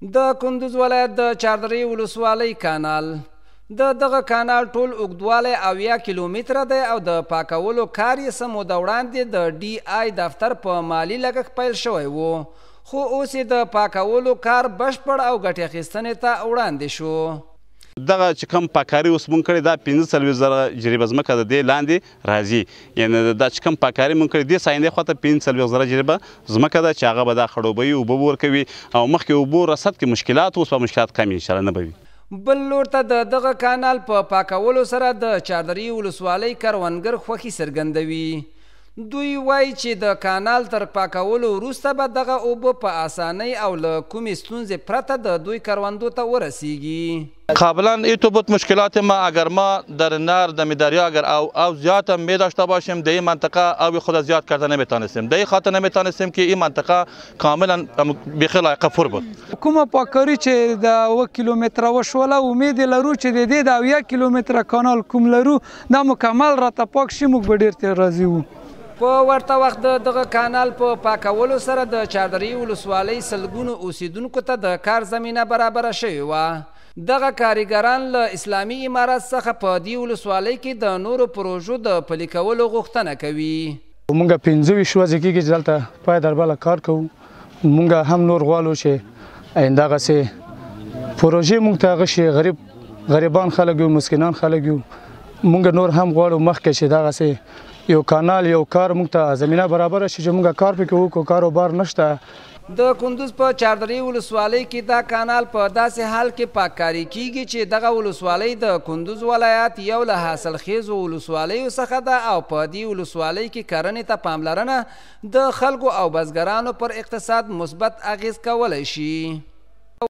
د کندوز ولایت د چاردرې ولسوالۍ کانال دغه کانال ټول اوږدوالی 80 کیلومتره دی او د پاکولو کار یې څه موده وړاندې د ډي آی دفتر په مالي لګښت پیل شوی و، خو اوس یې د پاکولو کار بشپړ او ګټې اخیستنې ته وړاندې شو. دغه چې کوم پاکاري اوس مونږ کړې دا 45,000 جریبه ځمکه د دې لاندې راځي، یعنې دا چې کوم پاکاري مونږ کړې دې سایندې خواته 45,000 جریبه ځمکه ده چې هغه به دا خړوبوي، اوبه به ورکوي او مخکې اوبو رصد کې مشکلات اوس به مشکلات کم انشاءالله نه به وي. بل لور ته د دغه کانال په پاکولو سره د چاردرې ولسوالۍ کروندګر خوښي څرګندوي. دوی وایي چې د کانال تر پاکولو وروسته به دغه اوبه په اسانۍ او له کومې ستونزې پرته د دوی کروندو ته ورسیږي. قبلا تو بود مشکلات ما اگر ما در نهر دم دریا اگر او زیاد می داشته باشیم در این منطقه او خود زیاد کرده نمیتونستیم، در این خاطر نمیتونستیم که این منطقه کاملا بخیر لایق فور بود. کومه پاکاری چې د 1 کیلومتره وشوله امید لرو چې د دې د 1 کیلومتره کانال کوم لرو دا مکمل راته پاک شي، موږ به ډېر تر راضي وو. په ورته وخت دغه کانال په پاکولو سره د چاردرې ولسوالۍ سلګونو اوسیدونکو ته د کار زمینه برابره شوې وه. دغه کارګران له اسلامي امارت څخه په دې ولسوالۍ کې د نورو پروژو د پلي کولو غوښتنه کوي. موږ 25 ورځې کېږي چې دلته پای دربله کار کوو. موږ هم نور غواړو چې دغسې پروژې موږ ته هغه شي غریبان خلک یو، مسکینان خلک یو. موږ نور هم غواړو مخکې چې دغسې یو کانال یو کار موږ ته زمینه برابره شي چې موږ کار پکې وکړو. کاروبار نشته. د کندوز په چاردرې ولسوالۍ کې دا کانال په داسې حال کې پاککاري کیږي چې دغه ولسوالۍ د کندوز ولایت یو له حاصلخیزو ولسوالیو څخه ده او په دې ولسوالۍ کې کرنې ته پاملرنه د خلکو او بزګرانو پر اقتصاد مثبت اغیز کولی شي.